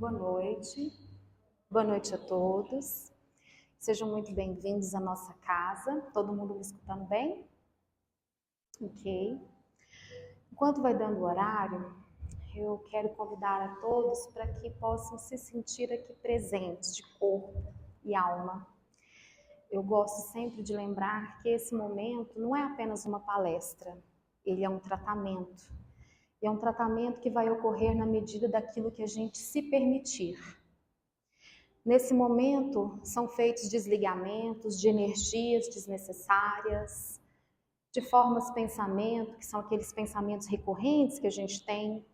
Boa noite. Boa noite a todos. Sejam muito bem-vindos à nossa casa. Todo mundo me escutando bem? Ok. Enquanto vai dando o horário, eu quero convidar a todos para que possam se sentir aqui presentes de corpo e alma. Eu gosto sempre de lembrar que esse momento não é apenas uma palestra, ele é um tratamento. E é um tratamento que vai ocorrer na medida daquilo que a gente se permitir. Nesse momento, são feitos desligamentos de energias desnecessárias, de formas de pensamento, que são aqueles pensamentos recorrentes que a gente tem,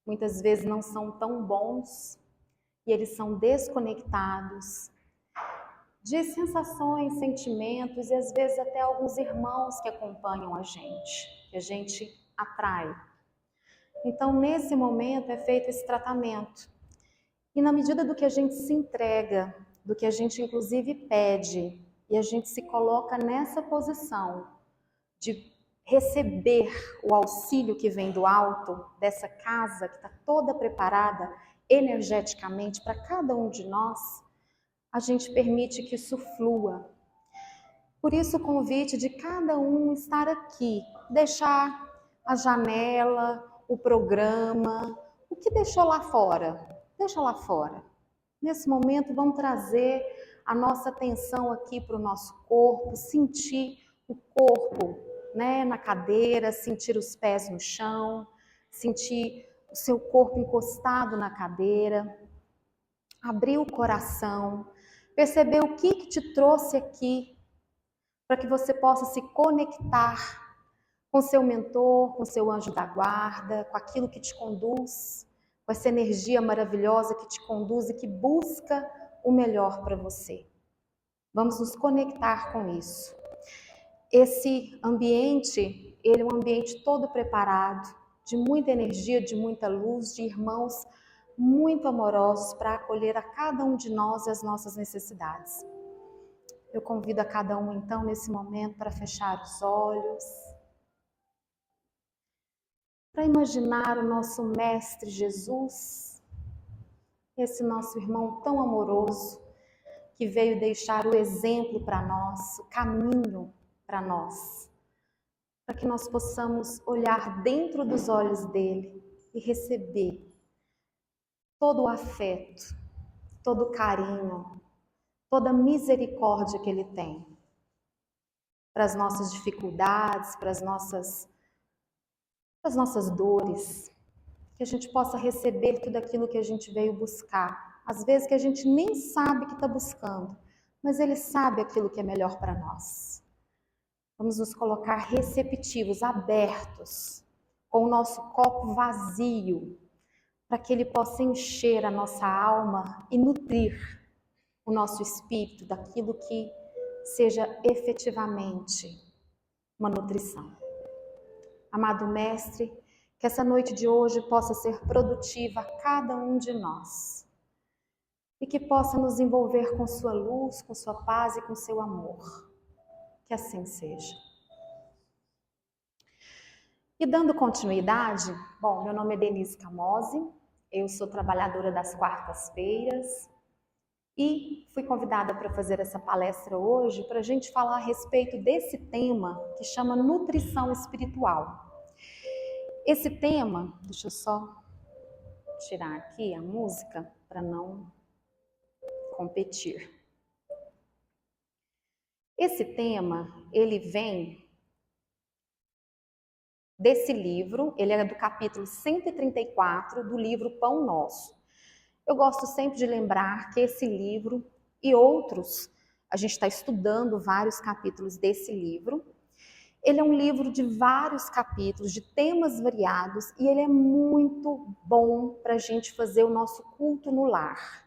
muitas vezes não são tão bons, e eles são desconectados de sensações, sentimentos e às vezes até alguns irmãos que acompanham a gente, que a gente atrai. Então, nesse momento é feito esse tratamento. E na medida do que a gente se entrega, do que a gente inclusive pede, e a gente se coloca nessa posição de receber o auxílio que vem do alto, dessa casa que está toda preparada energeticamente para cada um de nós, a gente permite que isso flua. Por isso o convite de cada um estar aqui, deixar a janela, o programa, o que deixou lá fora, deixa lá fora. Nesse momento, vamos trazer a nossa atenção aqui para o nosso corpo, sentir o corpo, né, na cadeira, sentir os pés no chão, sentir o seu corpo encostado na cadeira, abrir o coração, perceber o que te trouxe aqui, para que você possa se conectar com seu mentor, com seu anjo da guarda, com aquilo que te conduz, com essa energia maravilhosa que te conduz e que busca o melhor para você. Vamos nos conectar com isso. Esse ambiente, ele é um ambiente todo preparado, de muita energia, de muita luz, de irmãos muito amorosos para acolher a cada um de nós e as nossas necessidades. Eu convido a cada um, então, nesse momento, para fechar os olhos, para imaginar o nosso Mestre Jesus, esse nosso irmão tão amoroso, que veio deixar o exemplo para nós, o caminho para nós, para que nós possamos olhar dentro dos olhos dele e receber todo o afeto, todo o carinho, toda a misericórdia que ele tem para as nossas dificuldades, para as nossas dores, que a gente possa receber tudo aquilo que a gente veio buscar. Às vezes que a gente nem sabe que está buscando, mas ele sabe aquilo que é melhor para nós. Vamos nos colocar receptivos, abertos, com o nosso copo vazio, para que ele possa encher a nossa alma e nutrir o nosso espírito daquilo que seja efetivamente uma nutrição. Amado Mestre, que essa noite de hoje possa ser produtiva a cada um de nós e que possa nos envolver com sua luz, com sua paz e com seu amor. Que assim seja. E dando continuidade, bom, meu nome é Denise Camozzi, eu sou trabalhadora das quartas-feiras e fui convidada para fazer essa palestra hoje para a gente falar a respeito desse tema que chama nutrição espiritual. Esse tema, deixa eu só tirar aqui a música para não competir. Esse tema, ele vem desse livro, ele é do capítulo 134 do livro Pão Nosso. Eu gosto sempre de lembrar que esse livro e outros, a gente está estudando vários capítulos desse livro. Ele é um livro de vários capítulos, de temas variados, e ele é muito bom para a gente fazer o nosso culto no lar.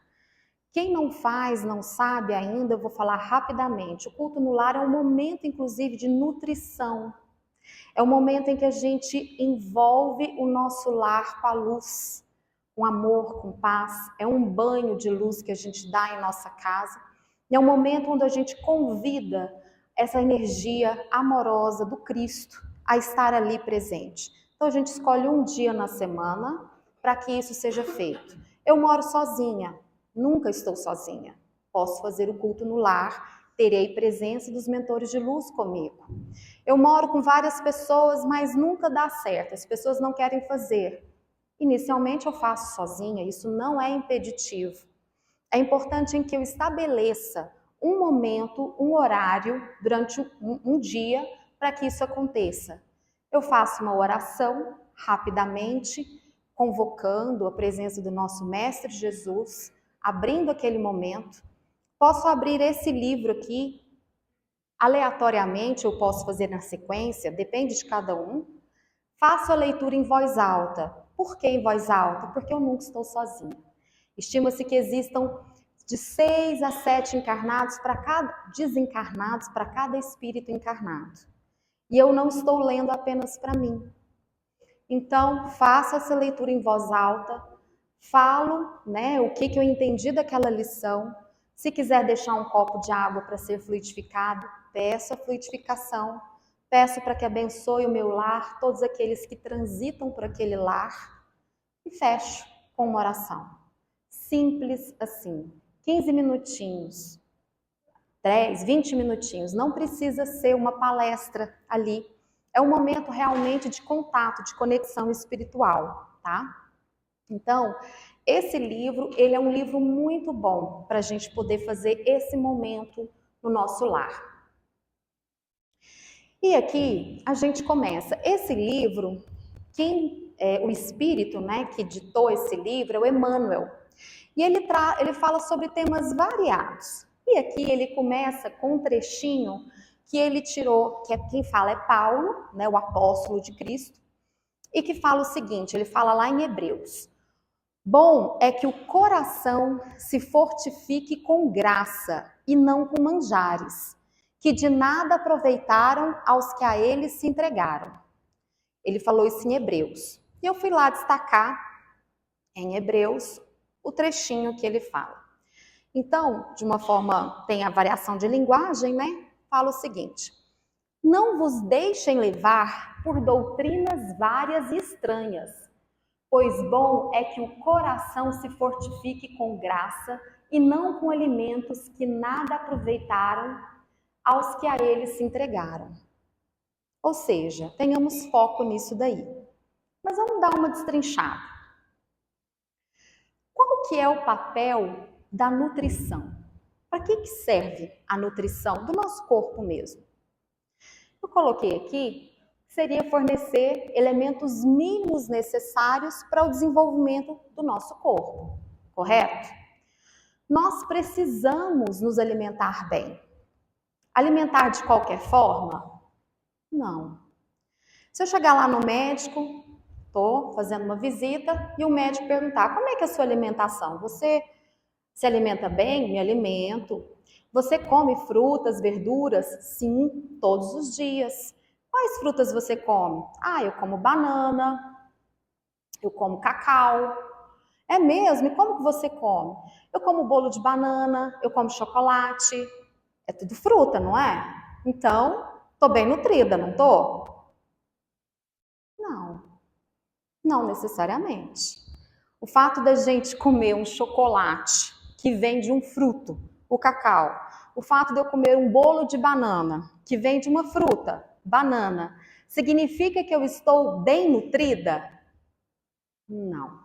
Quem não faz, não sabe ainda, eu vou falar rapidamente. O culto no lar é um momento, inclusive, de nutrição. É um momento em que a gente envolve o nosso lar com a luz, com amor, com paz. É um banho de luz que a gente dá em nossa casa. E é um momento onde a gente convida essa energia amorosa do Cristo a estar ali presente. Então a gente escolhe um dia na semana para que isso seja feito. Eu moro sozinha, nunca estou sozinha. Posso fazer o culto no lar, terei presença dos mentores de luz comigo. Eu moro com várias pessoas, mas nunca dá certo, as pessoas não querem fazer. Inicialmente eu faço sozinha, isso não é impeditivo. É importante em que eu estabeleça um momento, um horário durante um dia para que isso aconteça. Eu faço uma oração rapidamente, convocando a presença do nosso Mestre Jesus, abrindo aquele momento. Posso abrir esse livro aqui, aleatoriamente, eu posso fazer na sequência, depende de cada um. Faço a leitura em voz alta. Por que em voz alta? Porque eu nunca estou sozinha. Estima-se que existam de 6 a 7 desencarnados para cada espírito encarnado. E eu não estou lendo apenas para mim. Então, faço essa leitura em voz alta, falo, o que eu entendi daquela lição. Se quiser deixar um copo de água para ser fluidificado, peço a fluidificação. Peço para que abençoe o meu lar, todos aqueles que transitam por aquele lar. E fecho com uma oração. Simples assim. 15 minutinhos, 10, 20 minutinhos. Não precisa ser uma palestra ali. É um momento realmente de contato, de conexão espiritual, tá? Então, esse livro, ele é um livro muito bom para a gente poder fazer esse momento no nosso lar. E aqui a gente começa. Esse livro, o espírito, que ditou esse livro é o Emmanuel. E ele fala sobre temas variados. E aqui ele começa com um trechinho que ele tirou, quem fala é Paulo, o apóstolo de Cristo, e que fala o seguinte, ele fala lá em Hebreus: bom é que o coração se fortifique com graça e não com manjares, que de nada aproveitaram aos que a eles se entregaram. Ele falou isso em Hebreus. E eu fui lá destacar em Hebreus o trechinho que ele fala. Então, de uma forma, tem a variação de linguagem, fala o seguinte: não vos deixem levar por doutrinas várias e estranhas, pois bom é que o coração se fortifique com graça e não com alimentos que nada aproveitaram aos que a eles se entregaram. Ou seja, tenhamos foco nisso daí. Mas vamos dar uma destrinchada. Qual que é o papel da nutrição? Para que serve a nutrição do nosso corpo mesmo? Eu coloquei aqui, seria fornecer elementos mínimos necessários para o desenvolvimento do nosso corpo, correto? Nós precisamos nos alimentar bem. Alimentar de qualquer forma? Não. Se eu chegar lá no médico, estou fazendo uma visita, e o médico perguntar: como é que é a sua alimentação? Você se alimenta bem? Me alimento. Você come frutas, verduras? Sim, todos os dias. Quais frutas você come? Eu como banana, eu como cacau. É mesmo? E como que você come? Eu como bolo de banana, eu como chocolate. É tudo fruta, não é? Então, tô bem nutrida, não tô? Não, não necessariamente. O fato da gente comer um chocolate que vem de um fruto, o cacau, o fato de eu comer um bolo de banana que vem de uma fruta, banana, significa que eu estou bem nutrida? Não.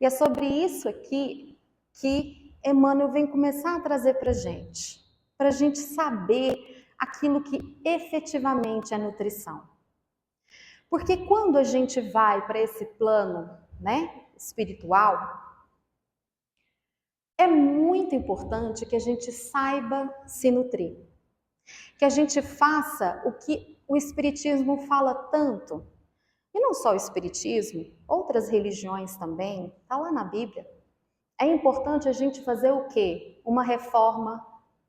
E é sobre isso aqui que Emmanuel vem começar a trazer para a gente saber aquilo que efetivamente é nutrição. Porque quando a gente vai para esse plano, espiritual, é muito importante que a gente saiba se nutrir. Que a gente faça o que o Espiritismo fala tanto. E não só o Espiritismo, outras religiões também, está lá na Bíblia. É importante a gente fazer o quê? Uma reforma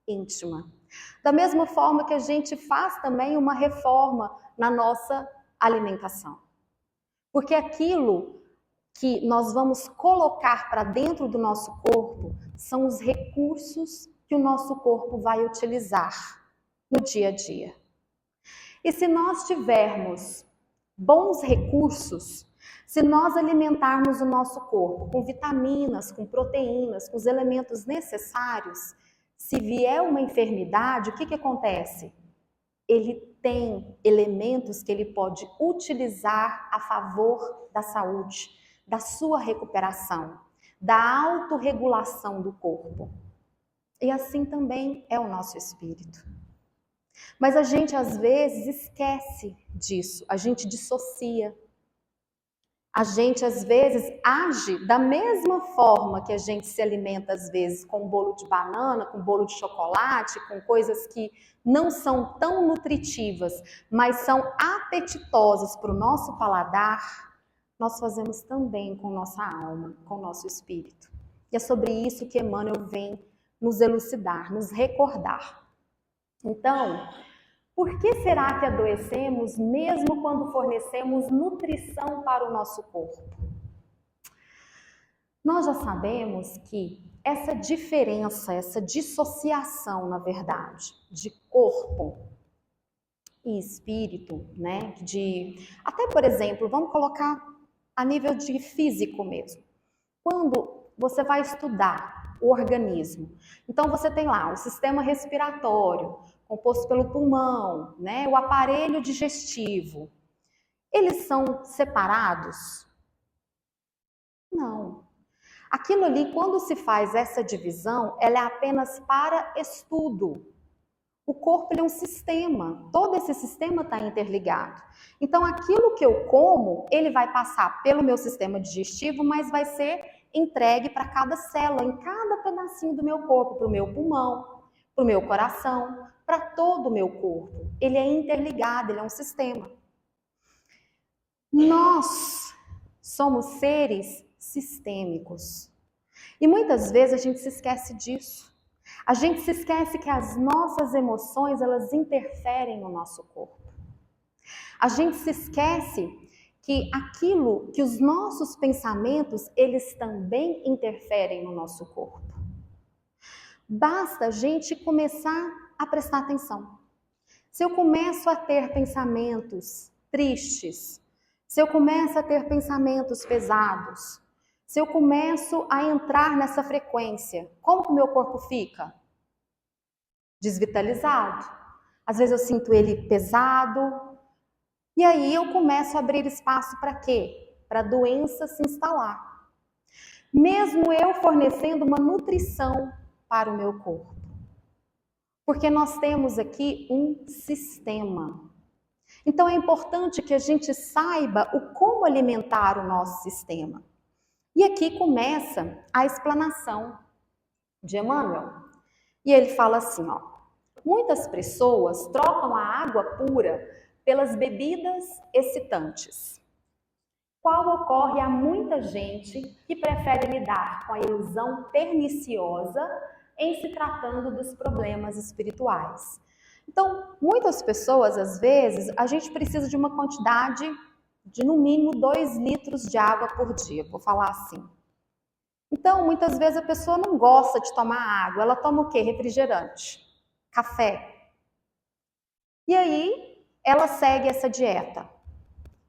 íntima. Da mesma forma que a gente faz também uma reforma na nossa alimentação. Porque aquilo que nós vamos colocar para dentro do nosso corpo são os recursos que o nosso corpo vai utilizar no dia a dia. E se nós tivermos bons recursos, Se nós alimentarmos o nosso corpo com vitaminas, com proteínas, com os elementos necessários, se vier uma enfermidade, o que acontece? Ele tem elementos que ele pode utilizar a favor da saúde, da sua recuperação, da autorregulação do corpo. E assim também é o nosso espírito. Mas a gente às vezes esquece disso, a gente dissocia. A gente às vezes age da mesma forma que a gente se alimenta às vezes com bolo de banana, com bolo de chocolate, com coisas que não são tão nutritivas, mas são apetitosas para o nosso paladar, nós fazemos também com nossa alma, com nosso espírito. E é sobre isso que Emmanuel vem nos elucidar, nos recordar. Então, por que será que adoecemos mesmo quando fornecemos nutrição para o nosso corpo? Nós já sabemos que essa diferença, essa dissociação, na verdade, de corpo e espírito, né? Até, por exemplo, vamos colocar a nível de físico mesmo. Quando você vai estudar o organismo, então você tem lá o sistema respiratório, composto pelo pulmão, né, o aparelho digestivo. Eles são separados? Não. Aquilo ali, quando se faz essa divisão, ela é apenas para estudo. O corpo é um sistema, todo esse sistema está interligado. Então, aquilo que eu como, ele vai passar pelo meu sistema digestivo, mas vai ser entregue para cada célula, em cada pedacinho do meu corpo, para o meu pulmão, para o meu coração, para todo o meu corpo. Ele é interligado, ele é um sistema. Nós somos seres sistêmicos. E muitas vezes a gente se esquece disso. A gente se esquece que as nossas emoções, elas interferem no nosso corpo. A gente se esquece que os nossos pensamentos, eles também interferem no nosso corpo. Basta a gente começar a prestar atenção. Se eu começo a ter pensamentos tristes, se eu começo a ter pensamentos pesados, se eu começo a entrar nessa frequência, como que o meu corpo fica? Desvitalizado. Às vezes eu sinto ele pesado. E aí eu começo a abrir espaço para quê? Para a doença se instalar. Mesmo eu fornecendo uma nutrição para o meu corpo. Porque nós temos aqui um sistema. Então é importante que a gente saiba o como alimentar o nosso sistema. E aqui começa a explanação de Emmanuel. E ele fala assim, ó: muitas pessoas trocam a água pura pelas bebidas excitantes, qual ocorre a muita gente que prefere lidar com a ilusão perniciosa em se tratando dos problemas espirituais. Então, muitas pessoas, às vezes, a gente precisa de uma quantidade de no mínimo 2 litros de água por dia, vou falar assim. Então, muitas vezes a pessoa não gosta de tomar água, ela toma o quê? Refrigerante, café. E aí, ela segue essa dieta.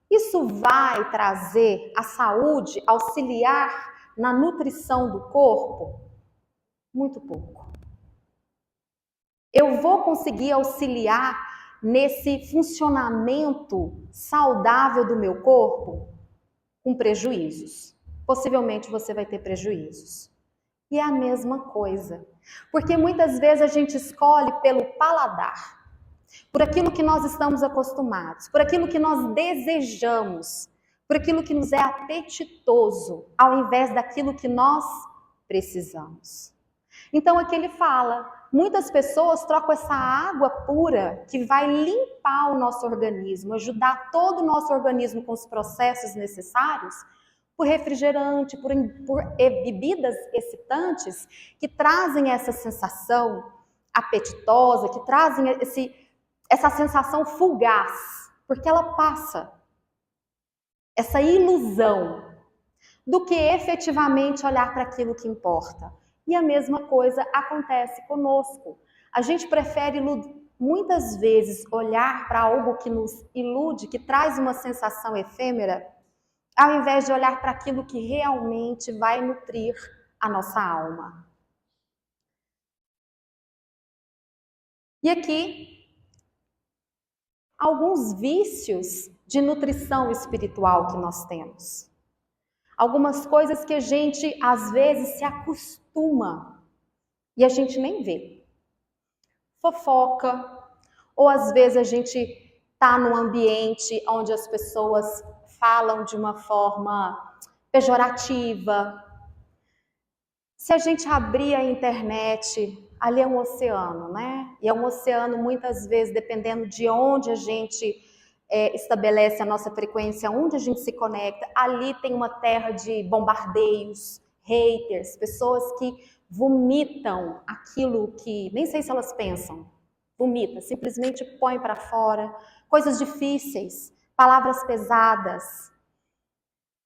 Isso vai trazer a saúde, auxiliar na nutrição do corpo? Muito pouco. Eu vou conseguir auxiliar nesse funcionamento saudável do meu corpo? Com prejuízos. Possivelmente você vai ter prejuízos. E é a mesma coisa. Porque muitas vezes a gente escolhe pelo paladar, por aquilo que nós estamos acostumados, por aquilo que nós desejamos, por aquilo que nos é apetitoso, ao invés daquilo que nós precisamos. Então aqui ele fala, muitas pessoas trocam essa água pura que vai limpar o nosso organismo, ajudar todo o nosso organismo com os processos necessários, por refrigerante, por bebidas excitantes que trazem essa sensação apetitosa, que trazem essa sensação fugaz, porque ela passa essa ilusão do que efetivamente olhar para aquilo que importa. E a mesma coisa acontece conosco. A gente prefere muitas vezes olhar para algo que nos ilude, que traz uma sensação efêmera, ao invés de olhar para aquilo que realmente vai nutrir a nossa alma. E aqui, alguns vícios de nutrição espiritual que nós temos. Algumas coisas que a gente, às vezes, se acostuma e a gente nem vê. Fofoca, ou às vezes a gente está num ambiente onde as pessoas falam de uma forma pejorativa. Se a gente abrir a internet, ali é um oceano, né? E é um oceano, muitas vezes, dependendo de onde a gente estabelece a nossa frequência, onde a gente se conecta, ali tem uma terra de bombardeios, haters, pessoas que vomitam aquilo que, nem sei se elas pensam, vomita, simplesmente põe para fora, coisas difíceis, palavras pesadas,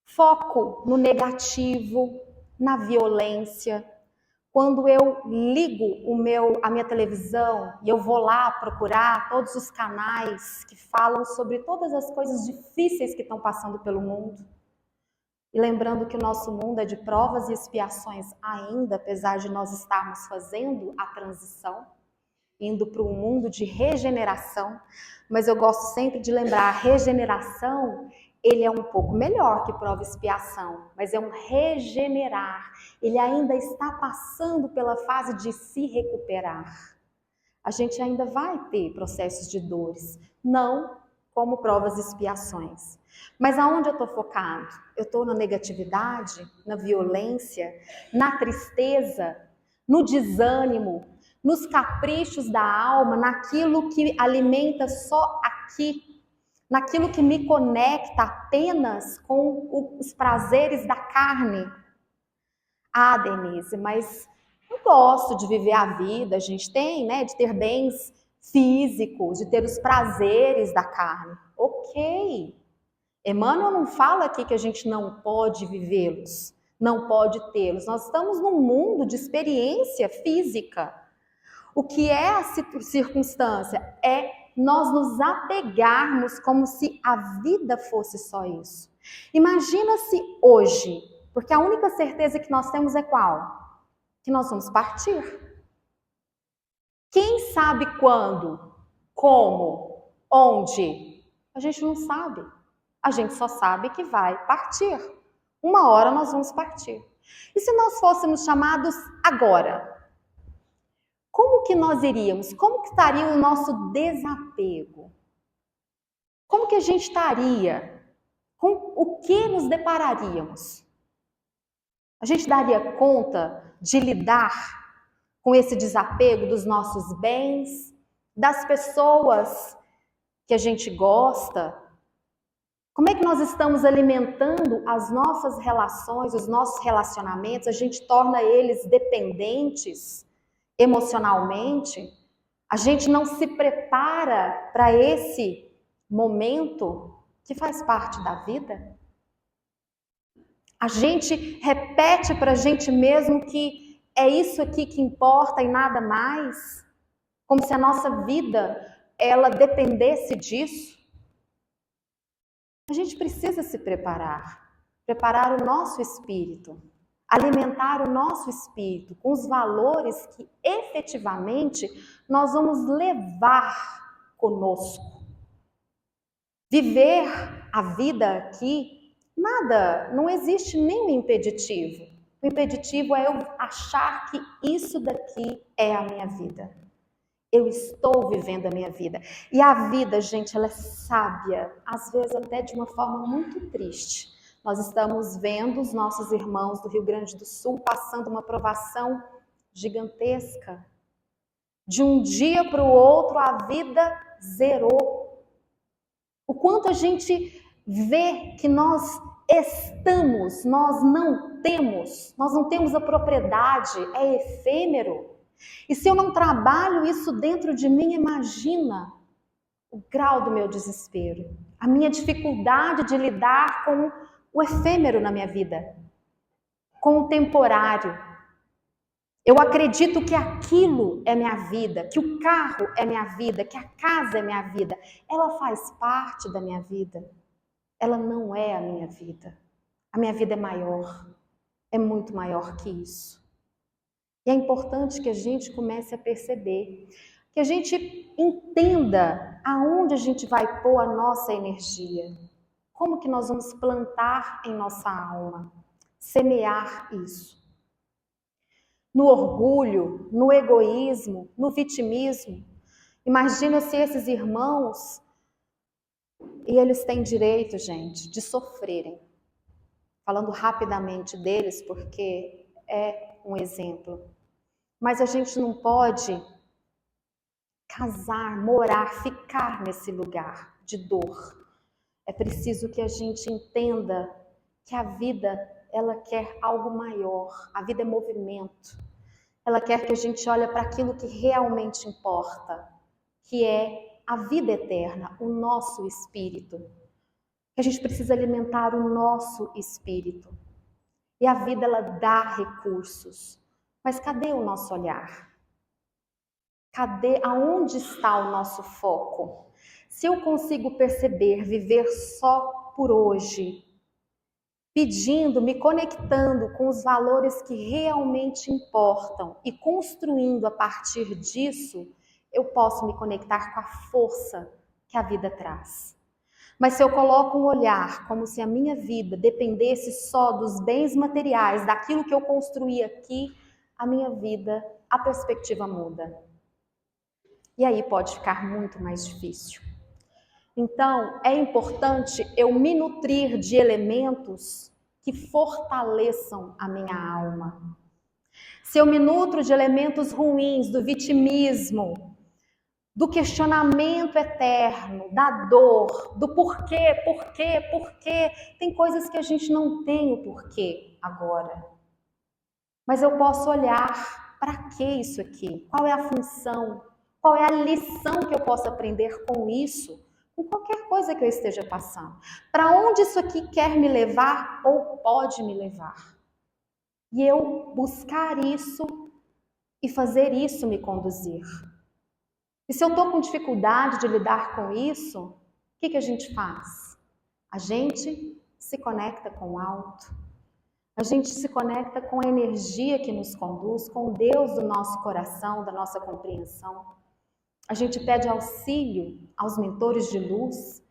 foco no negativo, na violência. Quando eu ligo a minha televisão e eu vou lá procurar todos os canais que falam sobre todas as coisas difíceis que estão passando pelo mundo, e lembrando que o nosso mundo é de provas e expiações ainda, apesar de nós estarmos fazendo a transição, indo para um mundo de regeneração, mas eu gosto sempre de lembrar, a regeneração, ele é um pouco melhor que prova e expiação, mas é um regenerar. Ele ainda está passando pela fase de se recuperar. A gente ainda vai ter processos de dores, não como provas e expiações. Mas aonde eu estou focado? Eu estou na negatividade, na violência, na tristeza, no desânimo, nos caprichos da alma, naquilo que alimenta só aqui, naquilo que me conecta apenas com os prazeres da carne. Ah, Denise, mas eu gosto de viver a vida, a gente tem, né, de ter bens físicos, de ter os prazeres da carne. Ok. Emmanuel não fala aqui que a gente não pode vivê-los, não pode tê-los. Nós estamos num mundo de experiência física. O que é a circunstância? É nós nos apegarmos como se a vida fosse só isso. Imagina se hoje, porque a única certeza que nós temos é qual? Que nós vamos partir. Quem sabe quando? Como? Onde? A gente não sabe. A gente só sabe que vai partir. Uma hora nós vamos partir. E se nós fôssemos chamados agora? Como que nós iríamos? Como que estaria o nosso desapego? Como que a gente estaria? Com o que nos depararíamos? A gente daria conta de lidar com esse desapego dos nossos bens, das pessoas que a gente gosta? Como é que nós estamos alimentando as nossas relações, os nossos relacionamentos? A gente torna eles dependentes emocionalmente? A gente não se prepara para esse momento que faz parte da vida? A gente repete para a gente mesmo que é isso aqui que importa e nada mais? Como se a nossa vida, ela dependesse disso? A gente precisa se preparar o nosso espírito, alimentar o nosso espírito com os valores que efetivamente nós vamos levar conosco. Viver a vida aqui, nada, não existe nenhum impeditivo. O impeditivo é eu achar que isso daqui é a minha vida. Eu estou vivendo a minha vida. E a vida, gente, ela é sábia, às vezes até de uma forma muito triste. Nós estamos vendo os nossos irmãos do Rio Grande do Sul passando uma provação gigantesca. De um dia para o outro, a vida zerou. O quanto a gente vê que nós estamos, nós não temos a propriedade, é efêmero. E se eu não trabalho isso dentro de mim, imagina o grau do meu desespero, a minha dificuldade de lidar com o efêmero na minha vida, com o temporário. Eu acredito que aquilo é minha vida, que o carro é minha vida, que a casa é minha vida. Ela faz parte da minha vida. ela não é a minha vida. A minha vida é maior, é muito maior que isso. E é importante que a gente comece a perceber, que a gente entenda aonde a gente vai pôr a nossa energia. Como que nós vamos plantar em nossa alma, semear isso. No orgulho, no egoísmo, no vitimismo. Imagina se esses irmãos, e eles têm direito, gente, de sofrerem. Falando rapidamente deles, porque é um exemplo. Mas a gente não pode casar, morar, ficar nesse lugar de dor. É preciso que a gente entenda que a vida, ela quer algo maior. A vida é movimento. Ela quer que a gente olhe para aquilo que realmente importa, que é a vida eterna, o nosso espírito. Que a gente precisa alimentar o nosso espírito. E a vida, ela dá recursos. Mas cadê o nosso olhar? Cadê, aonde está o nosso foco? Se eu consigo perceber, viver só por hoje, pedindo, me conectando com os valores que realmente importam e construindo a partir disso, eu posso me conectar com a força que a vida traz. Mas se eu coloco um olhar como se a minha vida dependesse só dos bens materiais, daquilo que eu construí aqui, a minha vida, a perspectiva muda. E aí pode ficar muito mais difícil. Então, é importante eu me nutrir de elementos que fortaleçam a minha alma. Se eu me nutro de elementos ruins, do vitimismo, do questionamento eterno, da dor, do porquê, tem coisas que a gente não tem o porquê agora. Mas eu posso olhar, para que isso aqui? Qual é a função? Qual é a lição que eu posso aprender com isso? Com qualquer coisa que eu esteja passando. Para onde isso aqui quer me levar ou pode me levar? E eu buscar isso e fazer isso me conduzir. E se eu estou com dificuldade de lidar com isso, o que a gente faz? A gente se conecta com o alto. A gente se conecta com a energia que nos conduz, com Deus do nosso coração, da nossa compreensão. A gente pede auxílio aos mentores de luz.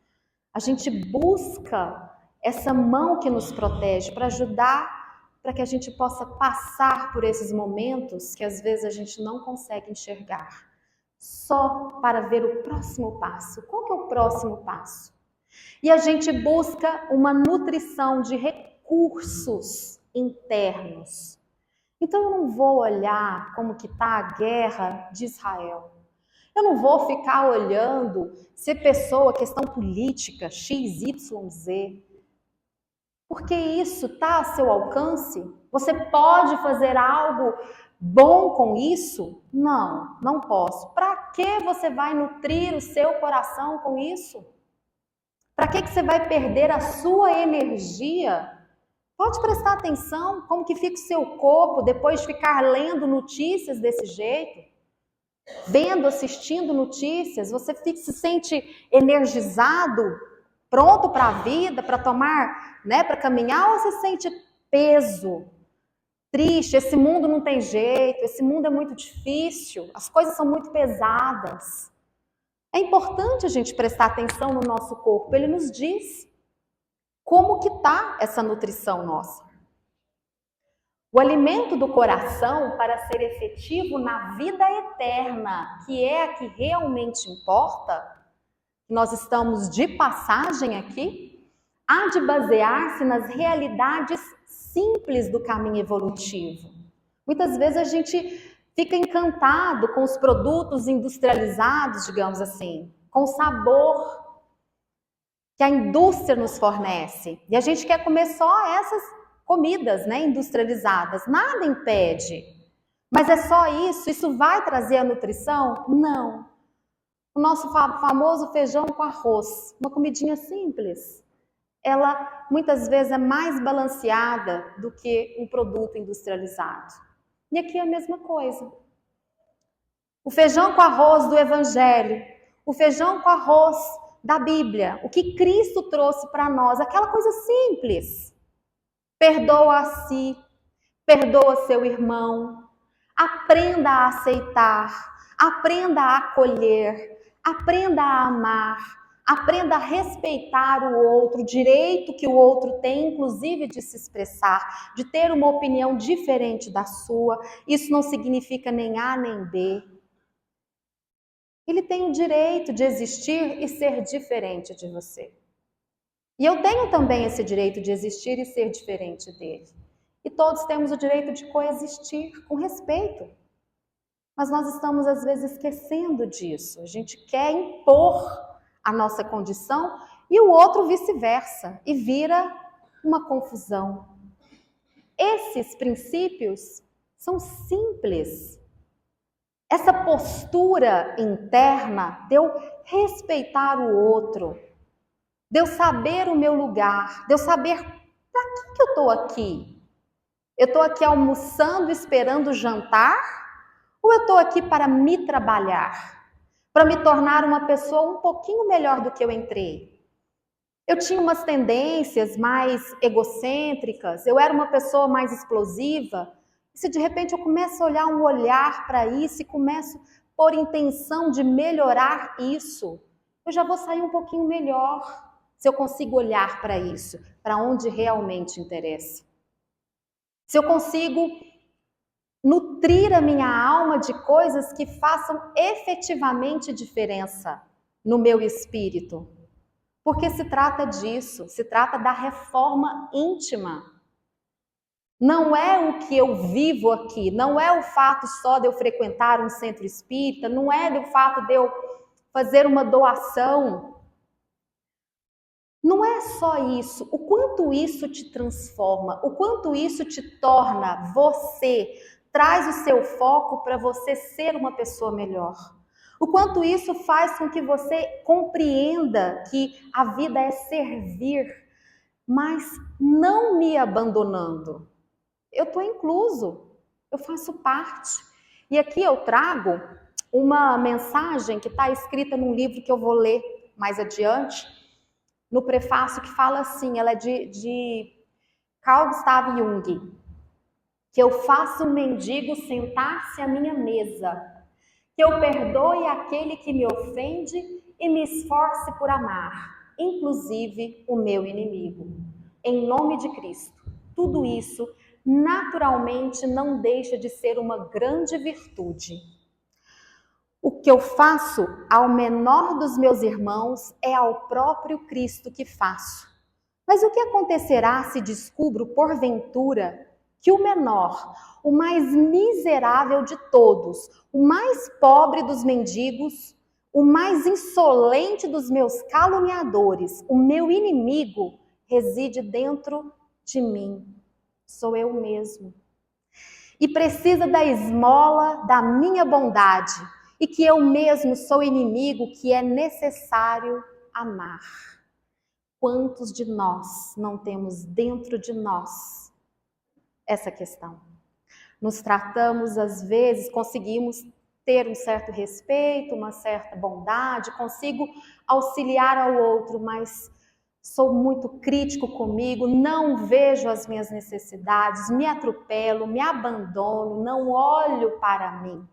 A gente busca essa mão que nos protege para ajudar, para que a gente possa passar por esses momentos que às vezes a gente não consegue enxergar. Só para ver o próximo passo. Qual que é o próximo passo? E a gente busca uma nutrição de recursos internos. Então eu não vou olhar como que está a guerra de Israel. Eu não vou ficar olhando se pessoa, questão política, X, Y, Z. Porque isso está a seu alcance? Você pode fazer algo bom com isso? Não, não posso. Para que você vai nutrir o seu coração com isso? Para que você vai perder a sua energia? Pode prestar atenção como que fica o seu corpo depois de ficar lendo notícias desse jeito, vendo, assistindo notícias, você se sente energizado, pronto para a vida, para tomar, para caminhar, ou você sente peso, triste, esse mundo não tem jeito, esse mundo é muito difícil, as coisas são muito pesadas. É importante a gente prestar atenção no nosso corpo, ele nos diz como que está essa nutrição nossa. O alimento do coração, para ser efetivo na vida eterna, que é a que realmente importa, nós estamos de passagem aqui, há de basear-se nas realidades simples do caminho evolutivo. Muitas vezes a gente fica encantado com os produtos industrializados, digamos assim, com o sabor que a indústria nos fornece. E a gente quer comer só essas comidas, industrializadas. Nada impede. Mas é só isso? Isso vai trazer a nutrição? Não. O nosso famoso feijão com arroz, uma comidinha simples. Ela muitas vezes é mais balanceada do que um produto industrializado. E aqui é a mesma coisa. O feijão com arroz do Evangelho, o feijão com arroz da Bíblia, o que Cristo trouxe para nós, aquela coisa simples. Perdoa a si, perdoa seu irmão, aprenda a aceitar, aprenda a acolher, aprenda a amar, aprenda a respeitar o outro, o direito que o outro tem, inclusive de se expressar, de ter uma opinião diferente da sua. Isso não significa nem A nem B. Ele tem o direito de existir e ser diferente de você. E eu tenho também esse direito de existir e ser diferente dele. E todos temos o direito de coexistir com respeito. Mas nós estamos, às vezes, esquecendo disso. A gente quer impor a nossa condição e o outro vice-versa. E vira uma confusão. Esses princípios são simples. Essa postura interna de eu respeitar o outro, de eu saber o meu lugar, de eu saber para que eu estou aqui. Eu estou aqui almoçando, esperando jantar? Ou eu estou aqui para me trabalhar? Para me tornar uma pessoa um pouquinho melhor do que eu entrei? Eu tinha umas tendências mais egocêntricas, eu era uma pessoa mais explosiva. E se de repente eu começo a olhar para isso e começo por intenção de melhorar isso, eu já vou sair um pouquinho melhor. Se eu consigo olhar para isso, para onde realmente interessa. Se eu consigo nutrir a minha alma de coisas que façam efetivamente diferença no meu espírito. Porque se trata disso, se trata da reforma íntima. Não é o que eu vivo aqui, não é o fato só de eu frequentar um centro espírita, não é o fato de eu fazer uma doação. Não é só isso, o quanto isso te transforma, o quanto isso te torna você, traz o seu foco para você ser uma pessoa melhor. O quanto isso faz com que você compreenda que a vida é servir, mas não me abandonando. Eu estou incluso, eu faço parte. E aqui eu trago uma mensagem que está escrita num livro que eu vou ler mais adiante, no prefácio, que fala assim, ela é de Carl Gustav Jung, que eu faço o mendigo sentar-se à minha mesa, que eu perdoe aquele que me ofende e me esforce por amar, inclusive o meu inimigo. Em nome de Cristo, tudo isso naturalmente não deixa de ser uma grande virtude. O que eu faço ao menor dos meus irmãos é ao próprio Cristo que faço. Mas o que acontecerá se descubro, porventura, que o menor, o mais miserável de todos, o mais pobre dos mendigos, o mais insolente dos meus caluniadores, o meu inimigo, reside dentro de mim? Sou eu mesmo. E precisa da esmola da minha bondade, e que eu mesmo sou inimigo que é necessário amar. Quantos de nós não temos dentro de nós essa questão? Nos tratamos, às vezes, conseguimos ter um certo respeito, uma certa bondade, consigo auxiliar ao outro, mas sou muito crítico comigo, não vejo as minhas necessidades, me atropelo, me abandono, não olho para mim.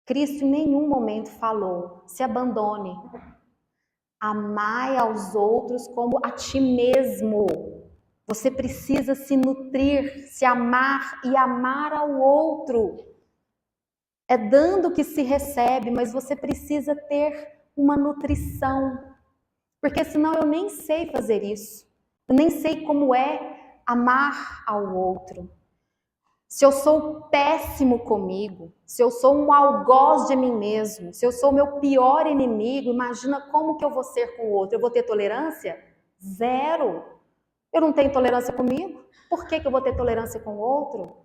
Cristo em nenhum momento falou, se abandone. Amai aos outros como a ti mesmo. Você precisa se nutrir, se amar e amar ao outro. É dando que se recebe, mas você precisa ter uma nutrição. Porque senão eu nem sei fazer isso. Eu nem sei como é amar ao outro. Se eu sou péssimo comigo, se eu sou um algoz de mim mesmo, se eu sou o meu pior inimigo, imagina como que eu vou ser com o outro. Eu vou ter tolerância? Zero. Eu não tenho tolerância comigo? Por que eu vou ter tolerância com o outro?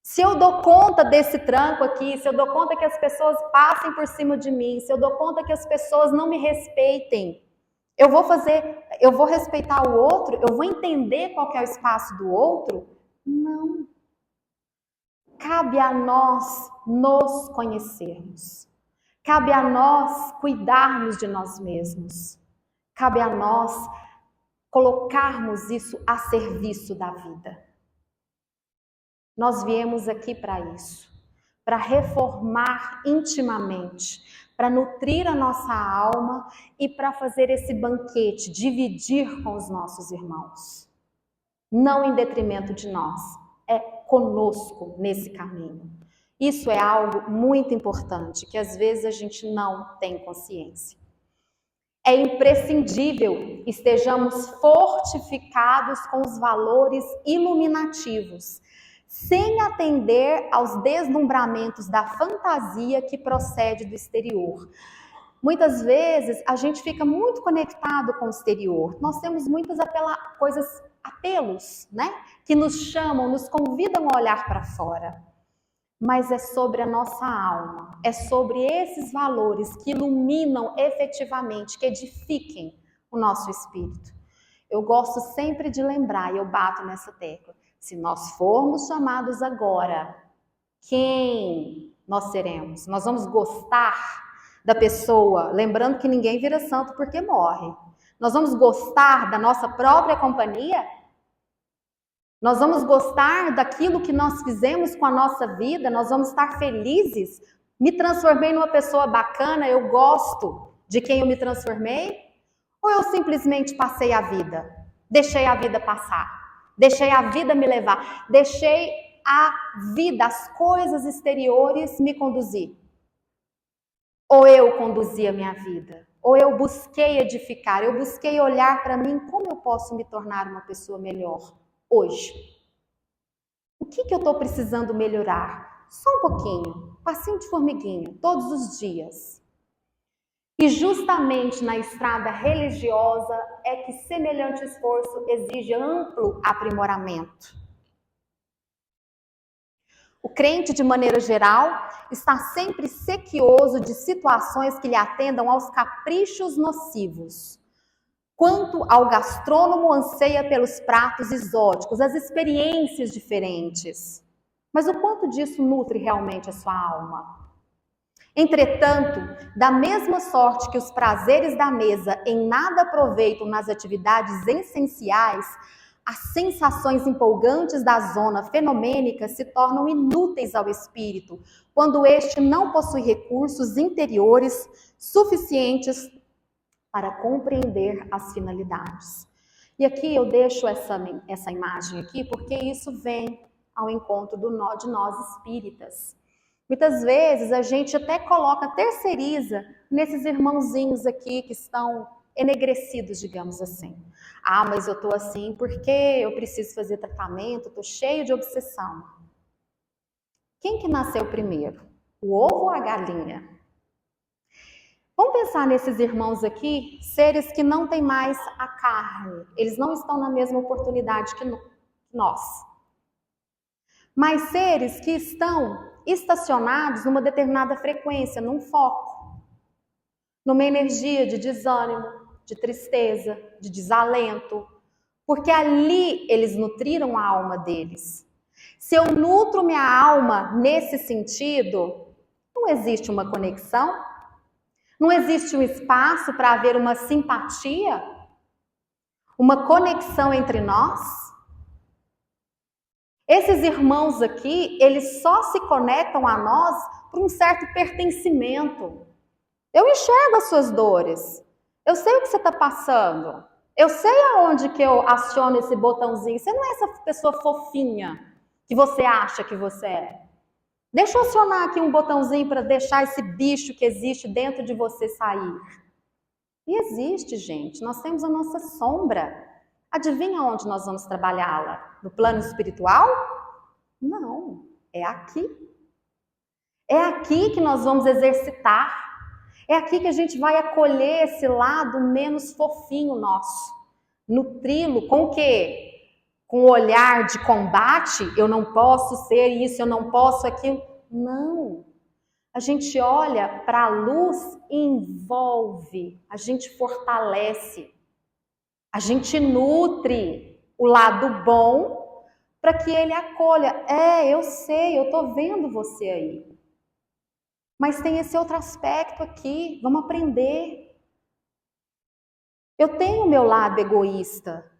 Se eu dou conta desse tranco aqui, se eu dou conta que as pessoas passem por cima de mim, se eu dou conta que as pessoas não me respeitem, eu vou respeitar o outro? Eu vou entender qual que é o espaço do outro? Não. Cabe a nós nos conhecermos. Cabe a nós cuidarmos de nós mesmos. Cabe a nós colocarmos isso a serviço da vida. Nós viemos aqui para isso, para reformar intimamente, para nutrir a nossa alma e para fazer esse banquete, dividir com os nossos irmãos. Não em detrimento de nós, é conosco nesse caminho. Isso é algo muito importante, que às vezes a gente não tem consciência. É imprescindível estejamos fortificados com os valores iluminativos, sem atender aos deslumbramentos da fantasia que procede do exterior. Muitas vezes a gente fica muito conectado com o exterior. Nós temos muitos apelos, né? Que nos chamam, nos convidam a olhar para fora. Mas é sobre a nossa alma, é sobre esses valores que iluminam efetivamente, que edifiquem o nosso espírito. Eu gosto sempre de lembrar, e eu bato nessa tecla, se nós formos chamados agora, quem nós seremos? Nós vamos gostar da pessoa, lembrando que ninguém vira santo porque morre. Nós vamos gostar da nossa própria companhia? Nós vamos gostar daquilo que nós fizemos com a nossa vida? Nós vamos estar felizes? Me transformei numa pessoa bacana, eu gosto de quem eu me transformei? Ou eu simplesmente passei a vida? Deixei a vida passar? Deixei a vida me levar? Deixei a vida, as coisas exteriores me conduzir? Ou eu conduzi a minha vida? Ou eu busquei edificar? Eu busquei olhar para mim, como eu posso me tornar uma pessoa melhor hoje? O que eu estou precisando melhorar? Só um pouquinho, passinho de formiguinha, todos os dias. E justamente na estrada religiosa é que semelhante esforço exige amplo aprimoramento. O crente, de maneira geral, está sempre sequioso de situações que lhe atendam aos caprichos nocivos. Quanto ao gastrônomo, anseia pelos pratos exóticos, as experiências diferentes. Mas o quanto disso nutre realmente a sua alma? Entretanto, da mesma sorte que os prazeres da mesa em nada aproveitam nas atividades essenciais, as sensações empolgantes da zona fenomênica se tornam inúteis ao espírito, quando este não possui recursos interiores suficientes para compreender as finalidades. E aqui eu deixo essa imagem aqui, porque isso vem ao encontro de nós espíritas. Muitas vezes a gente até terceiriza nesses irmãozinhos aqui que estão enegrecidos, digamos assim. Ah, mas eu estou assim porque eu preciso fazer tratamento, estou cheio de obsessão. Quem que nasceu primeiro? O ovo ou a galinha? Vamos pensar nesses irmãos aqui, seres que não têm mais a carne. Eles não estão na mesma oportunidade que nós. Mas seres que estão estacionados numa determinada frequência, num foco, numa energia de desânimo, de tristeza, de desalento, porque ali eles nutriram a alma deles. Se eu nutro minha alma nesse sentido, não existe uma conexão, não existe um espaço para haver uma simpatia, uma conexão entre nós. Esses irmãos aqui, eles só se conectam a nós por um certo pertencimento. Eu enxergo as suas dores. Eu sei o que você está passando. Eu sei aonde que eu aciono esse botãozinho. Você não é essa pessoa fofinha que você acha que você é. Deixa eu acionar aqui um botãozinho para deixar esse bicho que existe dentro de você sair. E existe, gente. Nós temos a nossa sombra. Adivinha onde nós vamos trabalhá-la? No plano espiritual? Não, é aqui. É aqui que nós vamos exercitar. É aqui que a gente vai acolher esse lado menos fofinho nosso. Nutri-lo com o quê? Com o olhar de combate, eu não posso ser isso, eu não posso aquilo. Não. A gente olha para a luz e envolve, a gente fortalece, a gente nutre o lado bom para que ele acolha. Eu sei, eu estou vendo você aí. Mas tem esse outro aspecto aqui, vamos aprender. Eu tenho o meu lado egoísta,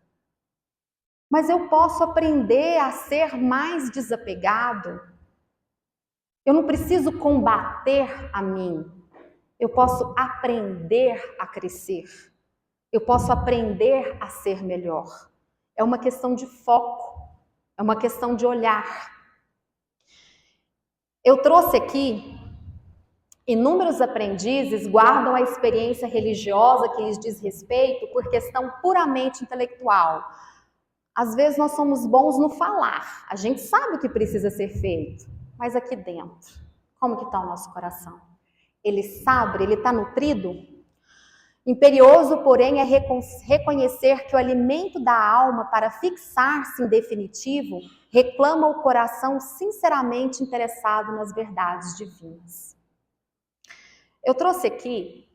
mas eu posso aprender a ser mais desapegado. Eu não preciso combater a mim. Eu posso aprender a crescer. Eu posso aprender a ser melhor. É uma questão de foco. É uma questão de olhar. Eu trouxe aqui, inúmeros aprendizes guardam a experiência religiosa que lhes diz respeito por questão puramente intelectual. Às vezes nós somos bons no falar, a gente sabe o que precisa ser feito, mas aqui dentro, como que está o nosso coração? Ele sabe, ele está nutrido? Imperioso, porém, é reconhecer que o alimento da alma para fixar-se em definitivo reclama o coração sinceramente interessado nas verdades divinas. Eu trouxe aqui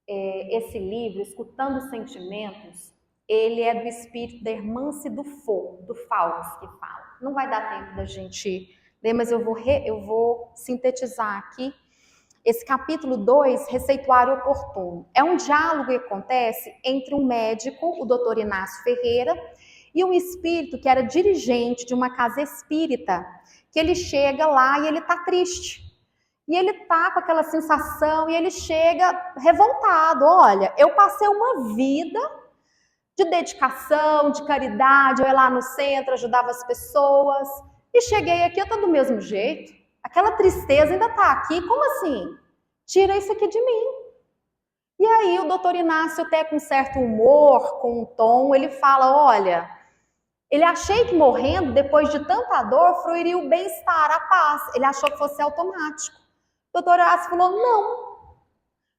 esse livro, Escutando Sentimentos. Ele é do espírito da Hermance do Faux, que fala. Não vai dar tempo da gente ler, mas eu vou sintetizar aqui. Esse capítulo 2, Receituário Oportuno. É um diálogo que acontece entre um médico, o doutor Inácio Ferreira, e um espírito que era dirigente de uma casa espírita, que ele chega lá e ele está triste. E ele tá com aquela sensação e ele chega revoltado. Olha, eu passei uma vida de dedicação, de caridade, eu ia lá no centro, ajudava as pessoas, e cheguei aqui, eu tô do mesmo jeito. Aquela tristeza ainda tá aqui, como assim? Tira isso aqui de mim. E aí o doutor Inácio, até com certo humor, com um tom, ele fala, olha, ele achei que morrendo, depois de tanta dor, fluiria o bem-estar, a paz. Ele achou que fosse automático. O doutor Inácio falou, não.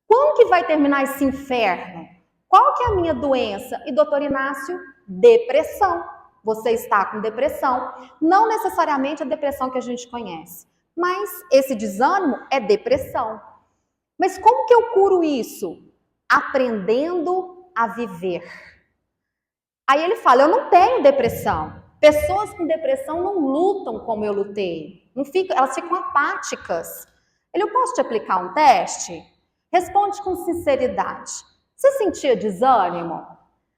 Como que vai terminar esse inferno? Qual que é a minha doença? E doutor Inácio, depressão. Você está com depressão. Não necessariamente a depressão que a gente conhece, mas esse desânimo é depressão. Mas como que eu curo isso? Aprendendo a viver. Aí ele fala, eu não tenho depressão. Pessoas com depressão não lutam como eu lutei. Não ficam, elas ficam apáticas. Eu posso te aplicar um teste? Responde com sinceridade. Você sentia desânimo,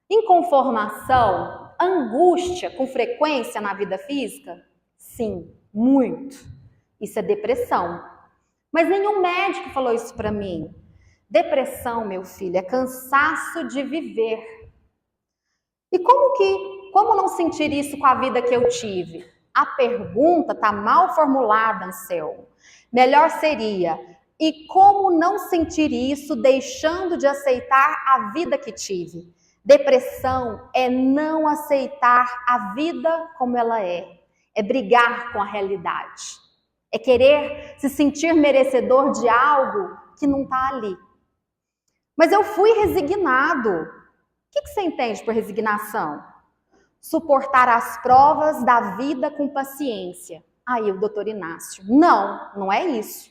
inconformação, angústia com frequência na vida física? Sim, muito. Isso é depressão. Mas nenhum médico falou isso para mim. Depressão, meu filho, é cansaço de viver. E como não sentir isso com a vida que eu tive? A pergunta está mal formulada, Anselmo. Melhor seria, e como não sentir isso deixando de aceitar a vida que tive? Depressão é não aceitar a vida como ela é brigar com a realidade, é querer se sentir merecedor de algo que não está ali. Mas eu fui resignado. O que você entende por resignação? Suportar as provas da vida com paciência. Aí o doutor Inácio, não é isso.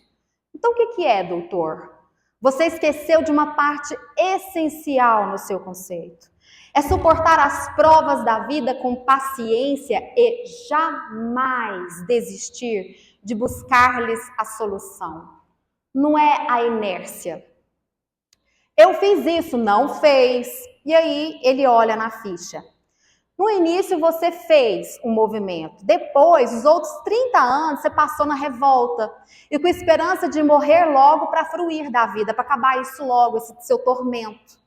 Então o que é, doutor? Você esqueceu de uma parte essencial no seu conceito. É suportar as provas da vida com paciência e jamais desistir de buscar-lhes a solução. Não é a inércia. Eu fiz isso, não fez. E aí ele olha na ficha. No início você fez um movimento, depois, os outros 30 anos, você passou na revolta e com esperança de morrer logo para fruir da vida, para acabar isso logo, esse seu tormento.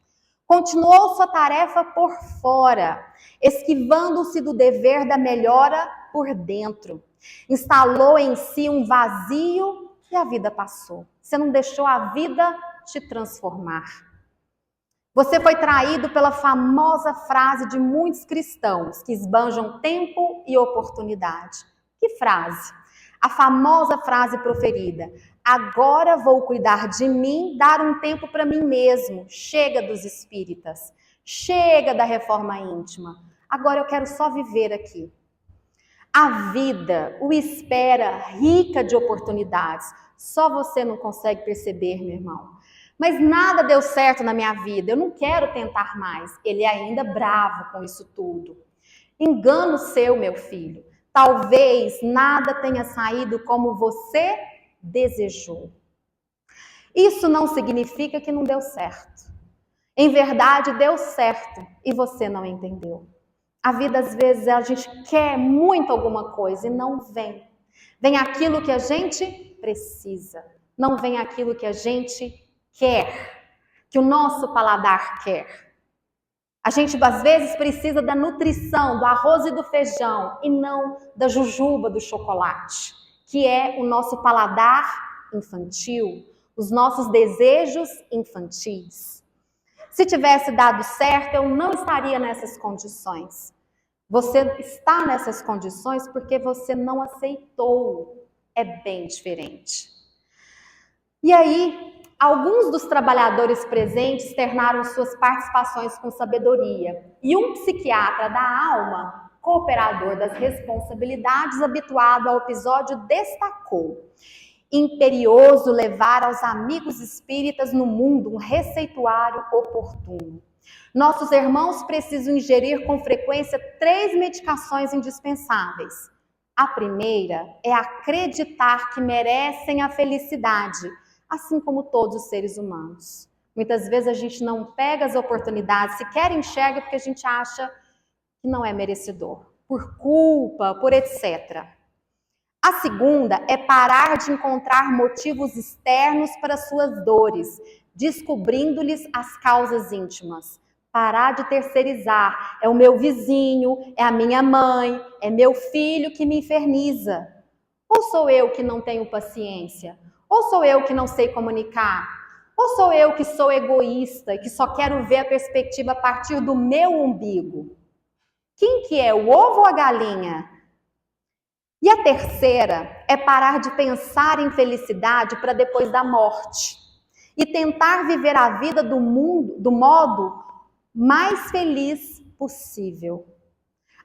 Continuou sua tarefa por fora, esquivando-se do dever da melhora por dentro. Instalou em si um vazio e a vida passou. Você não deixou a vida te transformar. Você foi traído pela famosa frase de muitos cristãos que esbanjam tempo e oportunidade. Que frase? A famosa frase proferida: agora vou cuidar de mim, dar um tempo para mim mesmo. Chega dos espíritas, chega da reforma íntima. Agora eu quero só viver aqui. A vida o espera rica de oportunidades. Só você não consegue perceber, meu irmão. Mas nada deu certo na minha vida, eu não quero tentar mais. Ele é ainda bravo com isso tudo. Engano seu, meu filho. Talvez nada tenha saído como você desejou. Isso não significa que não deu certo. Em verdade, deu certo e você não entendeu. A vida, às vezes, a gente quer muito alguma coisa e não vem. Vem aquilo que a gente precisa, não vem aquilo que a gente quer, que o nosso paladar quer. A gente, às vezes, precisa da nutrição, do arroz e do feijão, e não da jujuba, do chocolate, que é o nosso paladar infantil, os nossos desejos infantis. Se tivesse dado certo, eu não estaria nessas condições. Você está nessas condições porque você não aceitou. É bem diferente. E aí, alguns dos trabalhadores presentes externaram suas participações com sabedoria. E um psiquiatra da alma, cooperador das responsabilidades, habituado ao episódio, destacou: imperioso levar aos amigos espíritas no mundo um receituário oportuno. Nossos irmãos precisam ingerir com frequência 3 medicações indispensáveis. A primeira é acreditar que merecem a felicidade, assim como todos os seres humanos. Muitas vezes a gente não pega as oportunidades, sequer enxerga porque a gente acha que não é merecedor, por culpa, por etc. A segunda é parar de encontrar motivos externos para suas dores, descobrindo-lhes as causas íntimas. Parar de terceirizar. É o meu vizinho, é a minha mãe, é meu filho que me inferniza. Ou sou eu que não tenho paciência? Ou sou eu que não sei comunicar? Ou sou eu que sou egoísta e que só quero ver a perspectiva a partir do meu umbigo? Quem que é, o ovo ou a galinha? E a terceira é parar de pensar em felicidade para depois da morte e tentar viver a vida do modo mais feliz possível.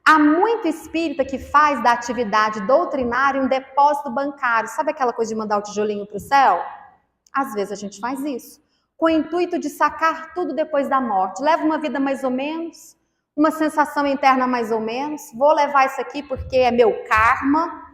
Há muito espírita que faz da atividade doutrinária um depósito bancário. Sabe aquela coisa de mandar o tijolinho para o céu? Às vezes a gente faz isso, com o intuito de sacar tudo depois da morte. Leva uma vida mais ou menos, uma sensação interna mais ou menos. Vou levar isso aqui porque é meu karma,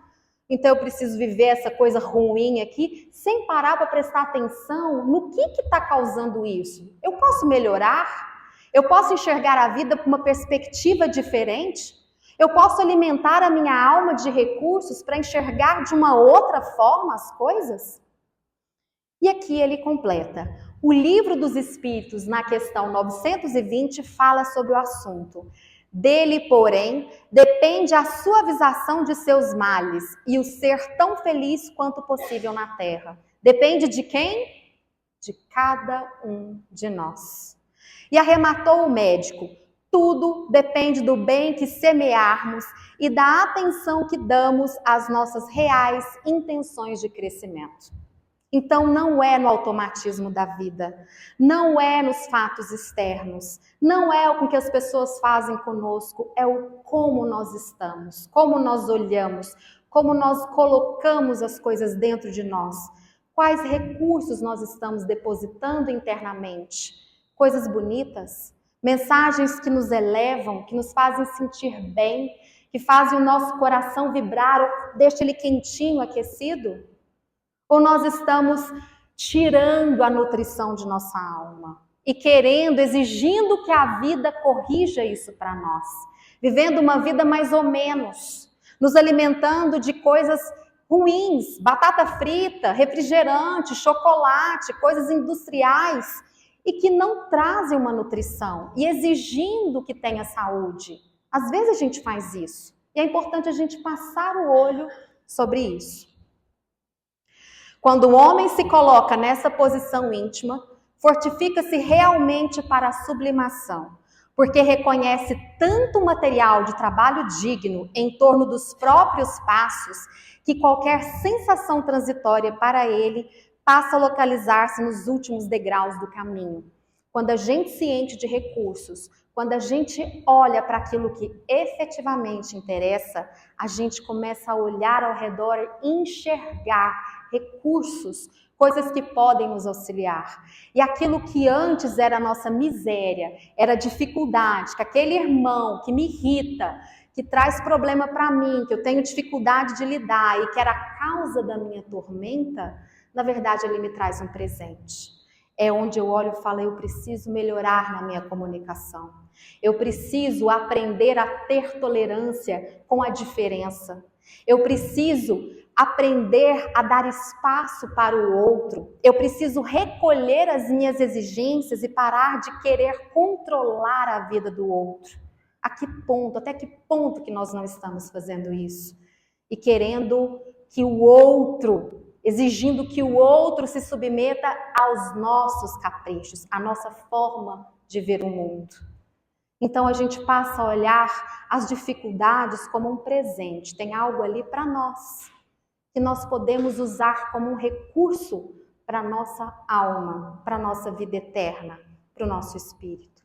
então eu preciso viver essa coisa ruim aqui, sem parar para prestar atenção no que está causando isso. Eu posso melhorar? Eu posso enxergar a vida com uma perspectiva diferente? Eu posso alimentar a minha alma de recursos para enxergar de uma outra forma as coisas? E aqui ele completa: o Livro dos Espíritos, na questão 920, fala sobre o assunto. Dele, porém, depende a suavização de seus males e o ser tão feliz quanto possível na terra. Depende de quem? De cada um de nós. E arrematou o médico: tudo depende do bem que semearmos e da atenção que damos às nossas reais intenções de crescimento. Então, não é no automatismo da vida, não é nos fatos externos, não é o que as pessoas fazem conosco, é o como nós estamos, como nós olhamos, como nós colocamos as coisas dentro de nós, quais recursos nós estamos depositando internamente. Coisas bonitas, mensagens que nos elevam, que nos fazem sentir bem, que fazem o nosso coração vibrar, deixa ele quentinho, aquecido. Ou nós estamos tirando a nutrição de nossa alma e querendo, exigindo que a vida corrija isso para nós, vivendo uma vida mais ou menos, nos alimentando de coisas ruins, batata frita, refrigerante, chocolate, coisas industriais e que não trazem uma nutrição e exigindo que tenha saúde. Às vezes a gente faz isso e é importante a gente passar o olho sobre isso. Quando o homem se coloca nessa posição íntima, fortifica-se realmente para a sublimação, porque reconhece tanto material de trabalho digno em torno dos próprios passos, que qualquer sensação transitória para ele passa a localizar-se nos últimos degraus do caminho. Quando a gente se enche de recursos, quando a gente olha para aquilo que efetivamente interessa, a gente começa a olhar ao redor e enxergar recursos, coisas que podem nos auxiliar. E aquilo que antes era a nossa miséria, era dificuldade, que aquele irmão que me irrita, que traz problema para mim, que eu tenho dificuldade de lidar e que era a causa da minha tormenta, Na verdade, ele me traz um presente. É onde eu olho e falo, eu preciso melhorar na minha comunicação. Eu preciso aprender a ter tolerância com a diferença. Eu preciso aprender a dar espaço para o outro. Eu preciso recolher as minhas exigências e parar de querer controlar a vida do outro. A que ponto, até que ponto que nós não estamos fazendo isso? E querendo que o outro, exigindo que o outro se submeta aos nossos caprichos, à nossa forma de ver o mundo. Então a gente passa a olhar as dificuldades como um presente, tem algo ali para nós, que nós podemos usar como um recurso para a nossa alma, para a nossa vida eterna, para o nosso espírito.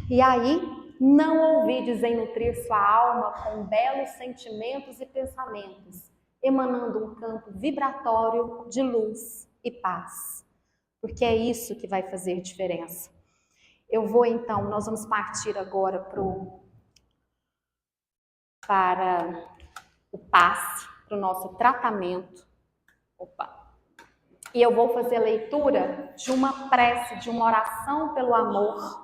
E aí, não ouvides em nutrir sua alma com belos sentimentos e pensamentos, emanando um campo vibratório de luz e paz, porque é isso que vai fazer diferença. Eu vou então, nós vamos partir agora para o passe, para o nosso tratamento. E eu vou fazer a leitura de uma prece, de uma oração pelo amor.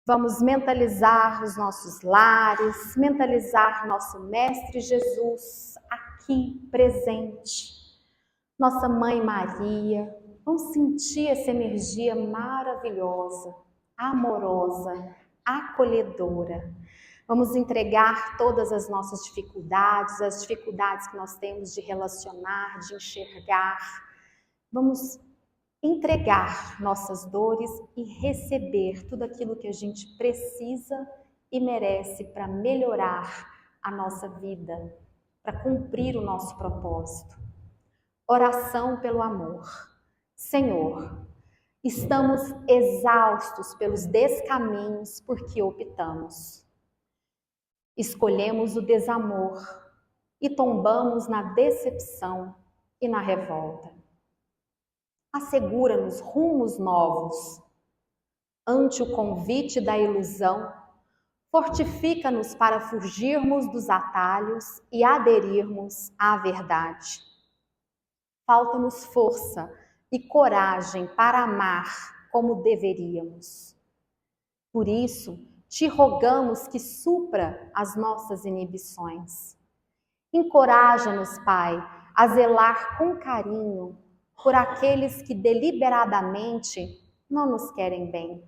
Vamos mentalizar os nossos lares, mentalizar nosso Mestre Jesus aqui presente, nossa Mãe Maria. Vamos sentir essa energia maravilhosa, amorosa, acolhedora. Vamos entregar todas as nossas dificuldades, as dificuldades que nós temos de relacionar, de enxergar. Vamos entregar nossas dores e receber tudo aquilo que a gente precisa e merece para melhorar a nossa vida, para cumprir o nosso propósito. Oração pelo amor. Senhor, estamos exaustos pelos descaminhos por que optamos. Escolhemos o desamor e tombamos na decepção e na revolta. Assegura-nos rumos novos. Ante o convite da ilusão, fortifica-nos para fugirmos dos atalhos e aderirmos à verdade. Falta-nos força e coragem para amar como deveríamos. Por isso, te rogamos que supra as nossas inibições. Encoraja-nos, Pai, a zelar com carinho por aqueles que deliberadamente não nos querem bem.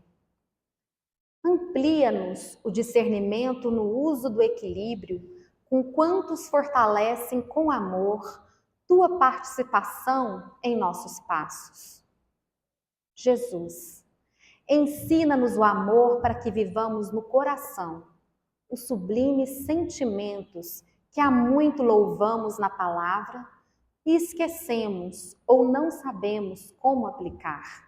Amplia-nos o discernimento no uso do equilíbrio, com quantos fortalecem com amor tua participação em nossos passos. Jesus, ensina-nos o amor para que vivamos no coração os sublimes sentimentos que há muito louvamos na palavra e esquecemos ou não sabemos como aplicar.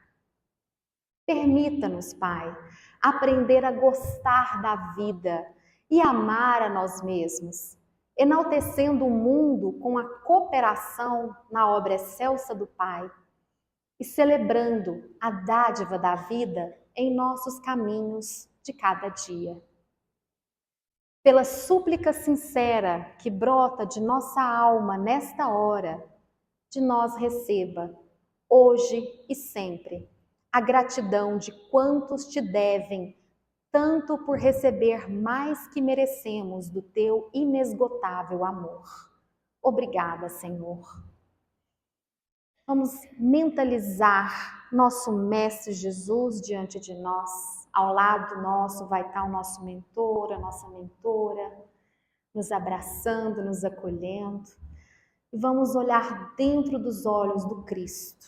Permita-nos, Pai, aprender a gostar da vida e amar a nós mesmos, enaltecendo o mundo com a cooperação na obra excelsa do Pai e celebrando a dádiva da vida em nossos caminhos de cada dia. Pela súplica sincera que brota de nossa alma nesta hora, de nós receba, hoje e sempre, a gratidão de quantos te devem, tanto por receber mais que merecemos do teu inesgotável amor. Obrigada, Senhor. Vamos mentalizar nosso Mestre Jesus diante de nós. Ao lado nosso vai estar o nosso mentor, a nossa mentora, nos abraçando, nos acolhendo. E vamos olhar dentro dos olhos do Cristo,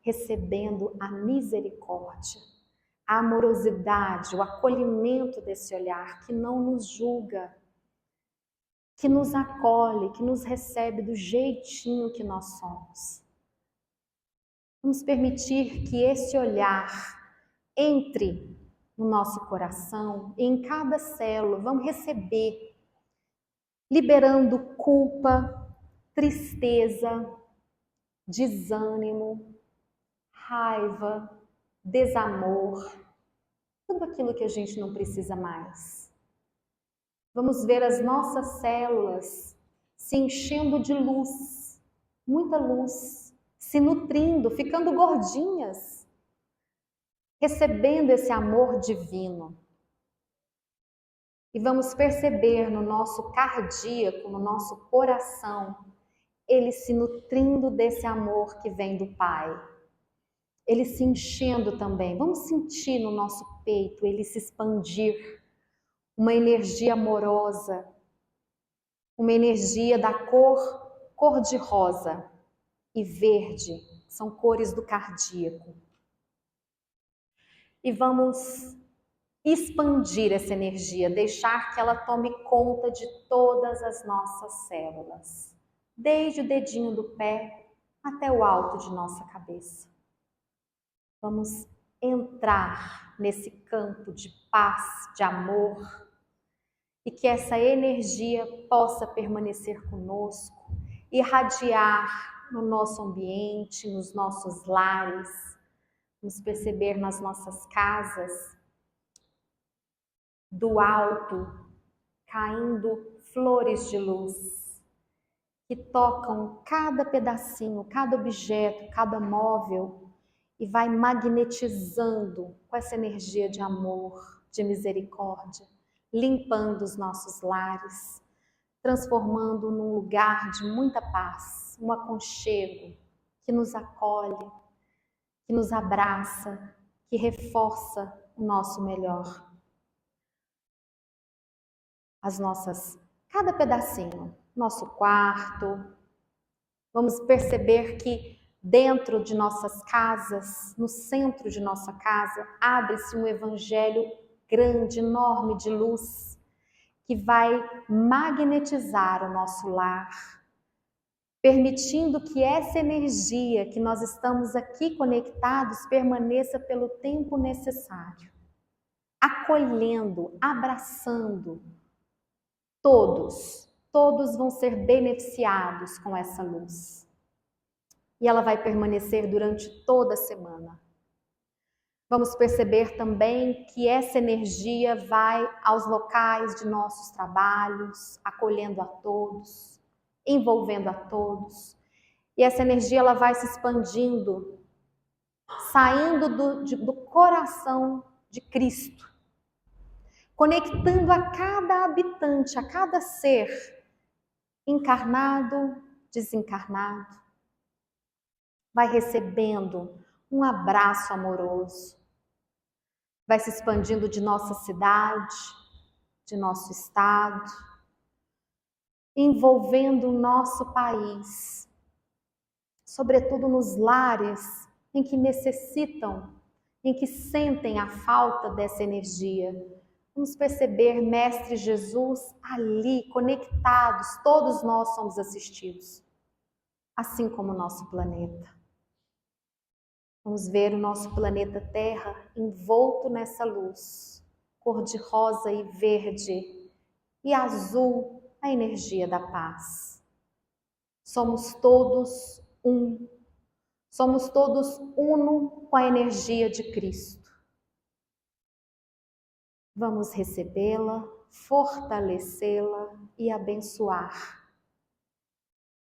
recebendo a misericórdia, a amorosidade, o acolhimento desse olhar que não nos julga, que nos acolhe, que nos recebe do jeitinho que nós somos. Vamos permitir que esse olhar entre no nosso coração, em cada célula, vamos receber, liberando culpa, tristeza, desânimo, raiva, desamor, tudo aquilo que a gente não precisa mais. Vamos ver as nossas células se enchendo de luz, muita luz, se nutrindo, ficando gordinhas, recebendo esse amor divino. E vamos perceber no nosso cardíaco, no nosso coração, ele se nutrindo desse amor que vem do Pai. Ele se enchendo também. Vamos sentir no nosso peito ele se expandir. Uma energia amorosa, uma energia da cor de rosa e verde, são cores do cardíaco. E vamos expandir essa energia, deixar que ela tome conta de todas as nossas células, desde o dedinho do pé até o alto de nossa cabeça. Vamos entrar nesse campo de paz, de amor, e que essa energia possa permanecer conosco, irradiar no nosso ambiente, nos nossos lares, nos perceber nas nossas casas, do alto, caindo flores de luz, que tocam cada pedacinho, cada objeto, cada móvel, e vai magnetizando com essa energia de amor, de misericórdia, limpando os nossos lares, transformando num lugar de muita paz, um aconchego que nos acolhe, que nos abraça, que reforça o nosso melhor. Cada pedacinho, nosso quarto. Vamos perceber que dentro de nossas casas, no centro de nossa casa, abre-se um evangelho grande, enorme de luz, que vai magnetizar o nosso lar, permitindo que essa energia que nós estamos aqui conectados permaneça pelo tempo necessário, acolhendo, abraçando todos vão ser beneficiados com essa luz. E ela vai permanecer durante toda a semana. Vamos perceber também que essa energia vai aos locais de nossos trabalhos, acolhendo a todos, envolvendo a todos. E essa energia ela vai se expandindo, saindo do coração de Cristo, conectando a cada habitante, a cada ser, encarnado, desencarnado. Vai recebendo um abraço amoroso, vai se expandindo de nossa cidade, de nosso estado, envolvendo o nosso país, sobretudo nos lares em que necessitam, em que sentem a falta dessa energia. Vamos perceber Mestre Jesus ali, conectados, todos nós somos assistidos, assim como o nosso planeta. Vamos ver o nosso planeta Terra envolto nessa luz, cor de rosa e verde, e azul, a energia da paz. Somos todos um. Somos todos uno com a energia de Cristo. Vamos recebê-la, fortalecê-la e abençoar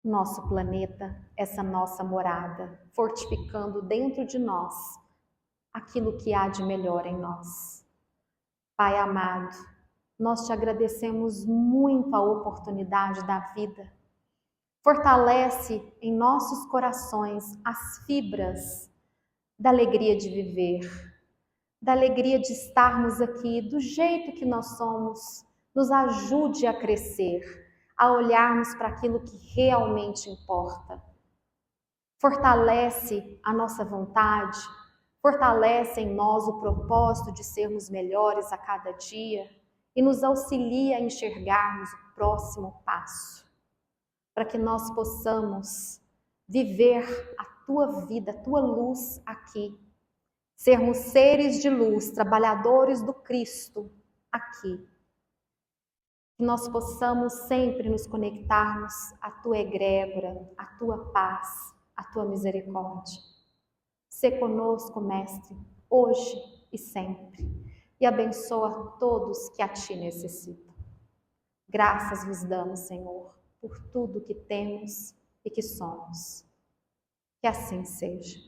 nosso planeta, essa nossa morada, fortificando dentro de nós aquilo que há de melhor em nós. Pai amado, nós te agradecemos muito a oportunidade da vida. Fortalece em nossos corações as fibras da alegria de viver, da alegria de estarmos aqui do jeito que nós somos. Nos ajude a crescer, a olharmos para aquilo que realmente importa. Fortalece a nossa vontade, fortalece em nós o propósito de sermos melhores a cada dia e nos auxilia a enxergarmos o próximo passo, para que nós possamos viver a tua vida, a tua luz aqui, sermos seres de luz, trabalhadores do Cristo aqui. Que nós possamos sempre nos conectarmos à tua egrégora, à tua paz, à tua misericórdia. Sê conosco, Mestre, hoje e sempre, e abençoa todos que a ti necessitam. Graças vos damos, Senhor, por tudo que temos e que somos. Que assim seja.